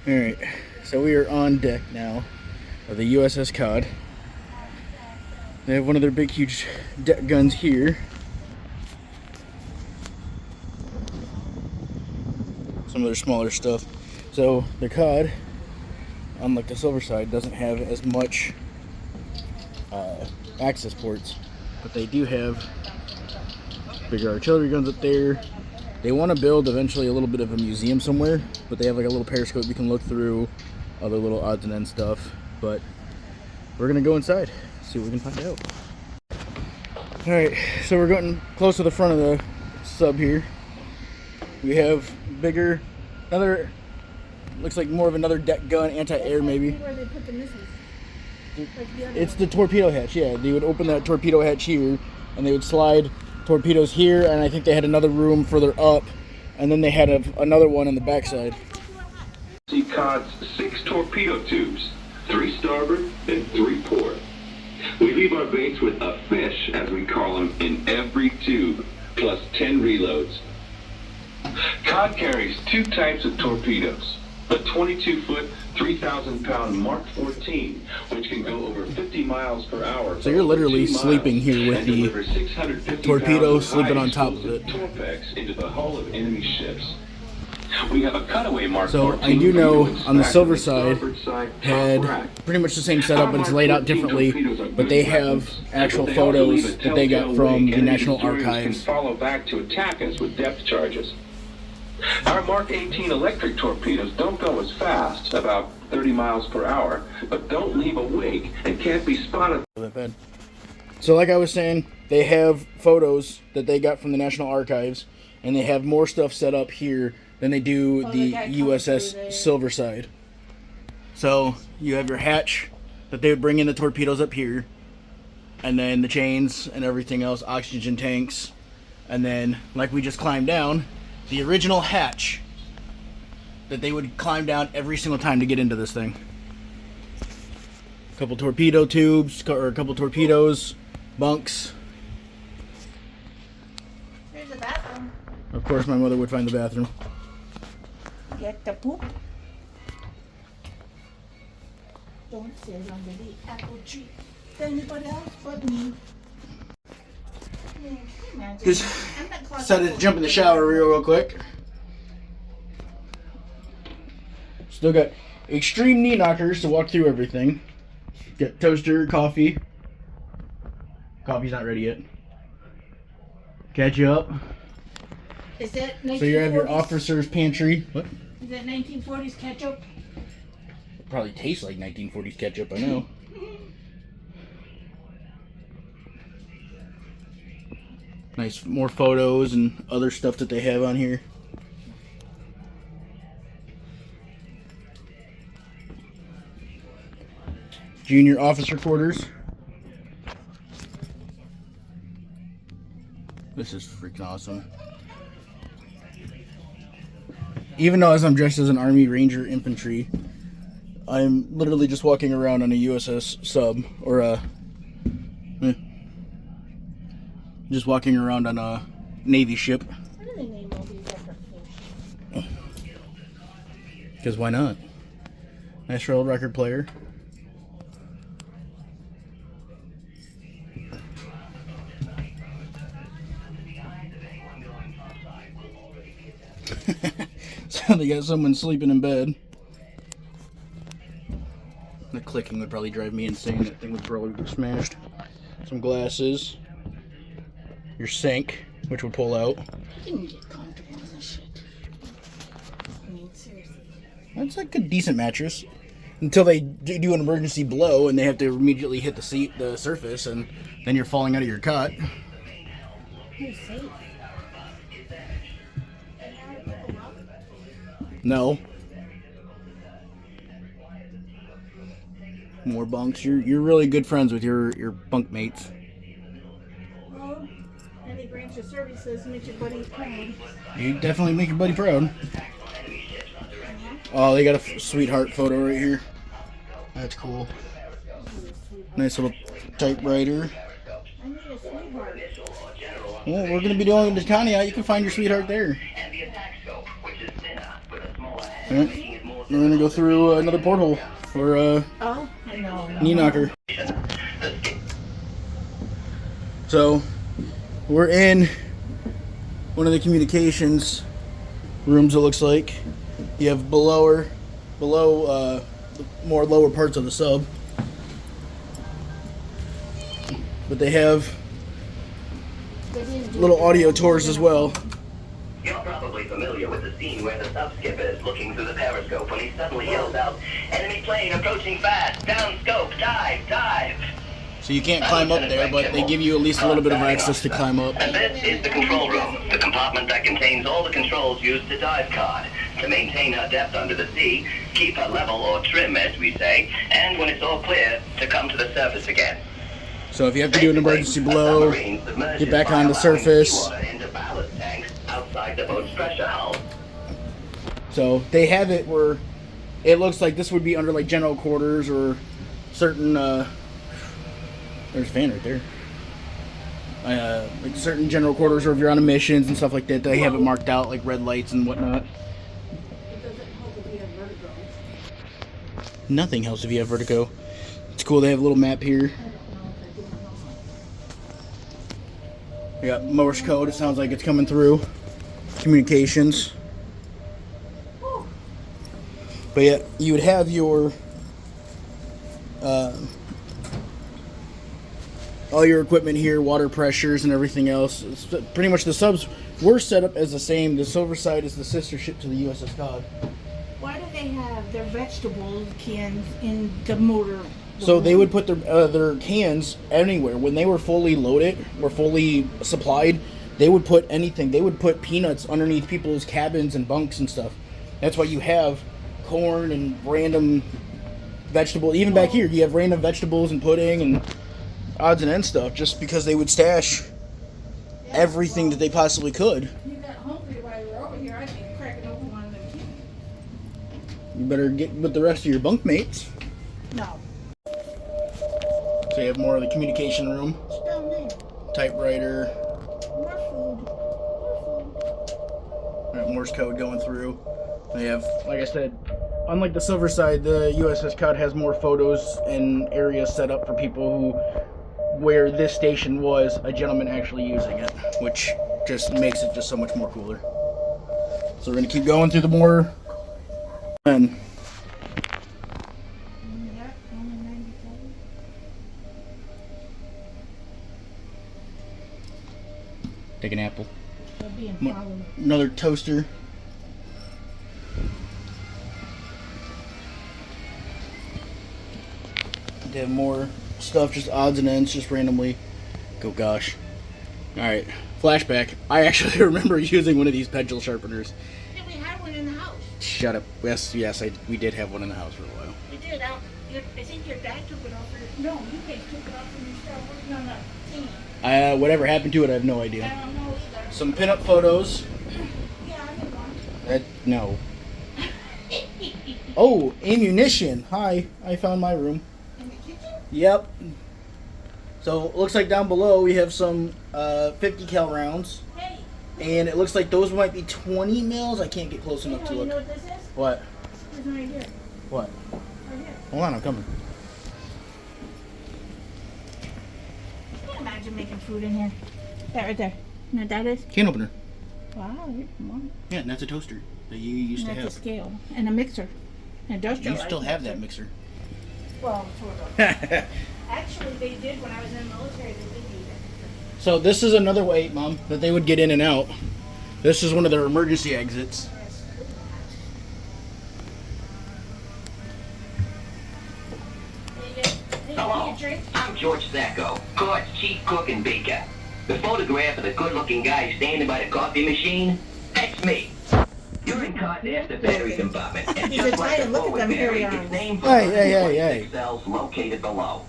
Alright, so we are on deck now of the USS COD. They have one of their big, huge deck guns here. Some of their smaller stuff. So the COD, unlike the silver side, doesn't have as much access ports, but they do have bigger artillery guns up there. They want to build eventually a little bit of a museum somewhere, but they have like a little periscope you can look through, other little odds and ends stuff. But we're gonna go inside, see what we can find out. All right, so we're getting close to the front of the sub here. We have bigger, another, looks like more of another deck gun, anti-air maybe. Where they put the missiles. It's the torpedo hatch, yeah. They would open that torpedo hatch here, and they would slide torpedoes here, and I think they had another room further up, and then they had another one on the backside. USS COD's 6 torpedo tubes, 3 starboard and 3 port. We leave our base with a fish, as we call them, in every tube, plus 10 reloads. COD carries 2 types of torpedoes. A 22-foot, 3,000-pound Mark 14, which can go over 50 miles per hour. So you're literally sleeping here with the torpedo sleeping on top of it. Torpex into the hull of enemy ships. We have a cutaway Mark 14. So I do know on the silver side had pretty much the same setup, but it's laid out differently. But they have actual photos that they got from the National Archives. Follow back to attack us with depth charges. Our Mark 18 electric torpedoes don't go as fast, about 30 miles per hour, but don't leave a wake and can't be spotted. So like I was saying, they have photos that they got from the National Archives, and they have more stuff set up here than they do the USS Silver side. So you have your hatch that they would bring in the torpedoes up here, and then the chains and everything else, oxygen tanks, and then like we just climbed down, the original hatch that they would climb down every single time to get into this thing. A couple torpedo tubes, or a couple torpedoes, bunks. There's a bathroom. Of course, my mother would find the bathroom. Get the poop. Don't sit under the apple tree. Anybody else but me. Just decided to jump in the shower real quick. Still got extreme knee knockers to walk through everything. Got toaster, coffee. Coffee's not ready yet. Ketchup. Is that 1940s? So you have your officer's pantry. What? Is that 1940s ketchup? Probably tastes like 1940s ketchup, I know. Nice, more photos and other stuff that they have on here. Junior officer quarters. This is freaking awesome. Even though as I'm dressed as an Army Ranger infantry, I'm literally just walking around on a USS sub, or a... just walking around on a Navy ship. Why do they name all these different fish? Because why not? Nice world record player. So they got someone sleeping in bed. The clicking would probably drive me insane. That thing would probably be smashed. Some glasses. Your sink, which would pull out. I didn't get comfortable in this shit. I mean, seriously. That's like a decent mattress. Until they do an emergency blow and they have to immediately hit the surface, and then you're falling out of your cot. You're safe. No. More bunks. You're really good friends with your bunk mates. Well, any branch of services make your buddy proud. You definitely make your buddy proud. Oh, they got a sweetheart photo right here. That's cool. Nice little typewriter. I need a sweetheart. Well, we're going to be doing the Tanya. You can find your sweetheart there. Right. we're gonna go through another porthole for Oh, I know. knee knocker. So we're in one of the communications rooms. It looks like you have below more lower parts of the sub, but they have little audio tours as well. You're probably familiar with the scene where the sub-skipper is looking through the periscope when he suddenly yells out, "Enemy plane approaching fast! Down scope! Dive! Dive!" So you can't climb up there, but they give you at least a little bit of access to climb up. And this is the control room, the compartment that contains all the controls used to dive COD, to maintain her depth under the sea, keep her level or trim, as we say, and when it's all clear, to come to the surface again. So if you have to do an emergency blow, get back on the surface. Outside the boat's pressure hull. So they have it where it looks like this would be under like general quarters or certain there's a fan right there. Like certain general quarters, or if you're on missions and stuff like that, they have it marked out like red lights and whatnot. It doesn't help if you have vertigo. Nothing helps if you have vertigo. It's cool. They have a little map here. We got Morse code. It sounds like it's coming through. Communications. But yeah, you would have your all your equipment here, water pressures and everything else. It's pretty much the subs were set up as the same. The Silver Side is the sister ship to the USS COD. Why do they have their vegetable cans in the motor? So they would put their cans anywhere. When they were fully loaded or fully supplied, they would put anything. They would put peanuts underneath people's cabins and bunks and stuff. That's why you have corn and random vegetables. Even back here, you have random vegetables and pudding and odds and ends stuff, just because they would stash everything that they possibly could. You got hungry while you were over here. I'd be cracking open one of them cans. You better get with the rest of your bunkmates. No. So you have more of the communication room, It's down there. typewriter, More food. More food. Morse code going through. They have, like I said, unlike the Silver Side, the USS COD has more photos and areas set up for people who, where this station was, a gentleman actually using it, which just makes it just so much more cooler. So we're gonna keep going through the more. And Yeah, only 97. take an apple. They're being Mo- followed. Another toaster. They have more stuff, just odds and ends, just randomly. Go gosh. Alright, flashback. I actually remember using one of these pencil sharpeners. Yeah, we had one in the house. Shut up. Yes, we did have one in the house for a while. We did. I think your dad took it off. No, you guys took it off when you started working on that thing. Whatever happened to it, I have no I idea. don't know either. Some pinup photos. Yeah, I did one. No. Oh, ammunition. Hi, I found my room. In the kitchen? Yep. So it looks like down below we have some 50 cal rounds, Hey, and it looks like those might be 20 mils. I can't get close enough to you know look. what this is? What? It's right here. What? Right here. Hold on, I'm coming. Can you imagine making food in here? That right there. You know what that is? Can opener. Wow, you're smart. Yeah, and that's a toaster that you used to And that's a have. scale. And a mixer. An industrial. You still have that mixer. Well, sort of. Actually, they did when I was in the military. They did use it. So this is another way, Mom, that they would get in and out. This is one of their emergency exits. Hello, I'm George Sacco, COD's chief cook and baker. The photograph of the good-looking guy standing by the coffee machine, that's me. You're in COD's after battery compartment, and He's just like Italian. the Look at forward them battery, hairy it's named for Hey, the hey, hey, 26 hey. cells located below.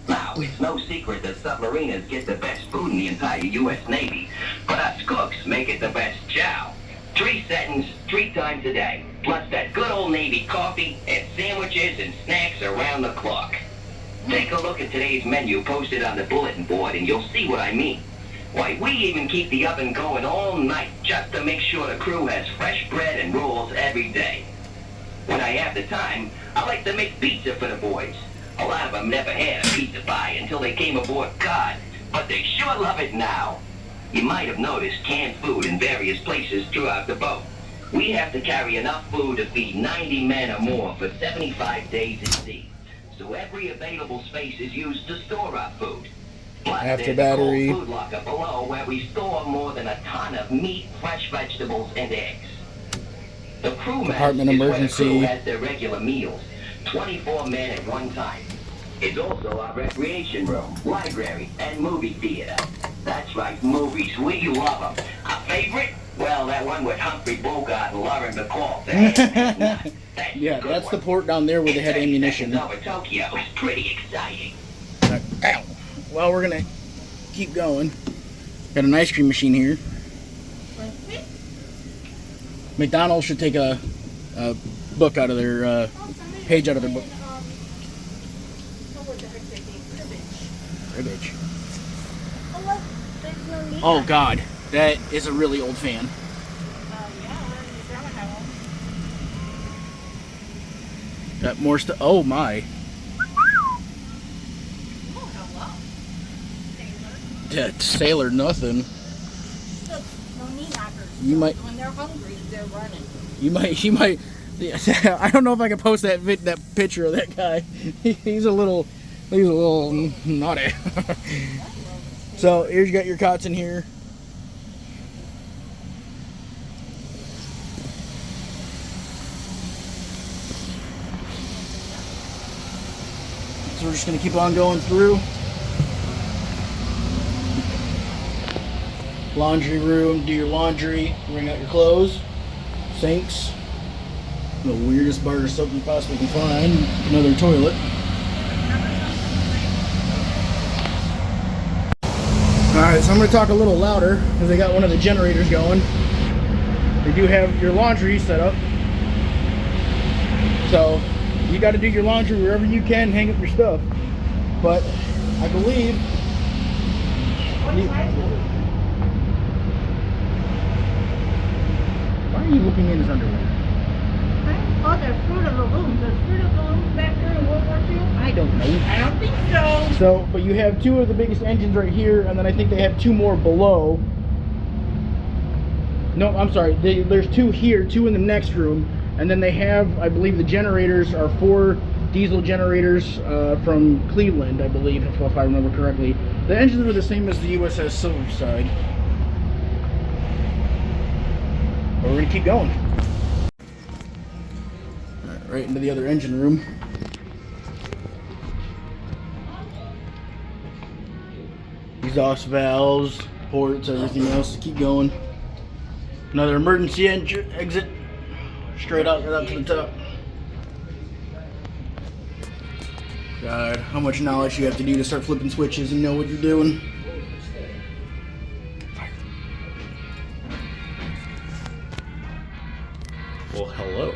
Now, it's no secret that submariners get the best food in the entire U.S. Navy, but us cooks make it the best chow. 3 settings, 3 times a day, plus that good old Navy coffee and sandwiches and snacks around the clock. Take a look at today's menu posted on the bulletin board and you'll see what I mean. Why, we even keep the oven going all night just to make sure the crew has fresh bread and rolls every day. When I have the time, I like to make pizza for the boys. A lot of them never had a pizza pie until they came aboard COD, but they sure love it now. You might have noticed canned food in various places throughout the boat. We have to carry enough food to feed 90 men or more for 75 days at sea. So every available space is used to store our food. Plus, After there's battery. a cold food locker below where we store more than a ton of meat, fresh vegetables, and eggs. The crew mess Department is emergency. where the crew has their regular meals, 24 men at one time. It's also our recreation room, library, and movie theater. That's right, movies. We love them. Our favorite? Well, that one with Humphrey Bogart and Lauren Bacall. Yeah, that's the port down there where they had ammunition. Over Tokyo is pretty exciting. Ow. Well, we're gonna keep going. Got an ice cream machine here. McDonald's should take a book out of their page out of their book. Ribbage. Oh God, that is a really old fan. Got more stuff. Oh my. Yeah, sailor nothing. You might. When they're hungry, they're running. You might. I don't know if I can post that picture of that guy. He's a little naughty. So here you got your cots in here. So we're just gonna keep on going through. Laundry room, do your laundry, wring out your clothes, sinks, the weirdest bar of soap you possibly can find, another toilet. Alright, so I'm going to talk a little louder because they got one of the generators going. They do have your laundry set up. So you got to do your laundry wherever you can, hang up your stuff. But I believe why are you looking in his underwear? Oh, they're Fruit of the Loom. Does Fruit of the Loom back there in World War II? I don't know. I don't think so. So, but you have two of the biggest engines right here, and then I think they have two more below. No, I'm sorry. There's two here, two in the next room, and then they have, I believe, the generators are 4 diesel generators from Cleveland, I believe, if I remember correctly. The engines are the same as the USS Silverside. But we're gonna keep going. Right into the other engine room. Exhaust valves, ports, everything else. Keep going. Another emergency exit. Straight out to the top. God, how much knowledge you have to do to start flipping switches and know what you're doing. Well, hello.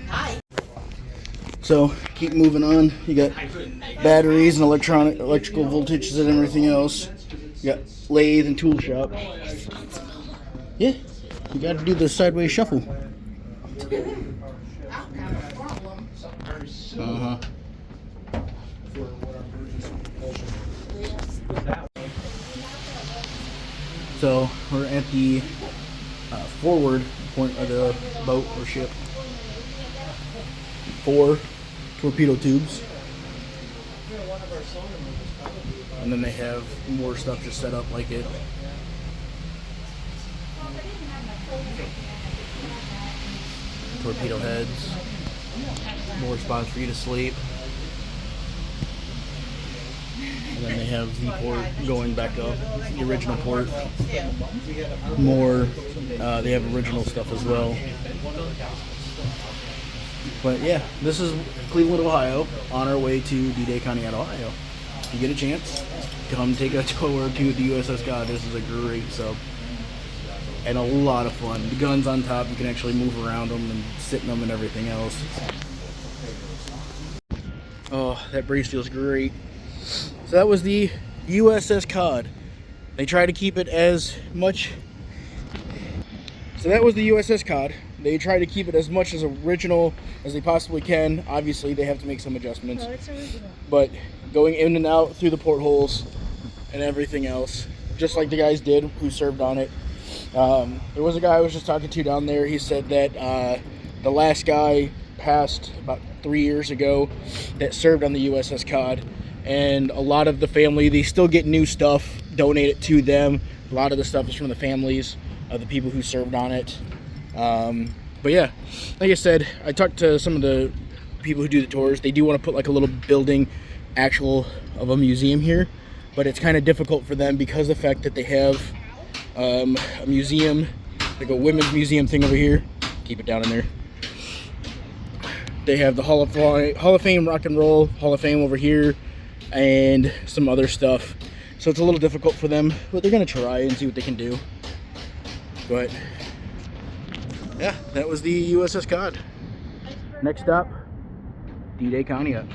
Hi. So keep moving on. You got batteries and electrical voltages and everything else. You got lathe and tool shop. Yeah, you got to do the sideways shuffle. So we're at the forward point of the boat or ship. 4 torpedo tubes. And then they have more stuff just set up like it. Torpedo heads. More spots for you to sleep. And then they have the port going back up, the original port. More, they have original stuff as well. But yeah, this is Cleveland, Ohio, on our way to D-Day Conneaut, Ohio. If you get a chance, come take a tour to the USS COD. This is a great sub. And a lot of fun. The guns on top, you can actually move around them and sit in them and everything else. Oh, that breeze feels great. So that was the USS COD. They try to keep it as much. So that was the USS COD. They try to keep it as much as original as they possibly can. Obviously, they have to make some adjustments. No, it's original. But going in and out through the portholes and everything else, just like the guys did who served on it. There was a guy I was just talking to down there. He said that the last guy passed about 3 years ago that served on the USS COD. And a lot of the family, they still get new stuff donated to them. A lot of the stuff is from the families of the people who served on it. But yeah, like I said, I talked to some of the people who do the tours. They do want to put like a little building of a museum here, but it's kind of difficult for them because of the fact that they have a museum, like a women's museum thing over here. Keep it down in there. They have the Hall of Fame Rock and Roll Hall of Fame over here, and some other stuff. So it's a little difficult for them, but they're gonna try and see what they can do. But yeah, that was the USS COD. Next stop, D-Day Conneaut.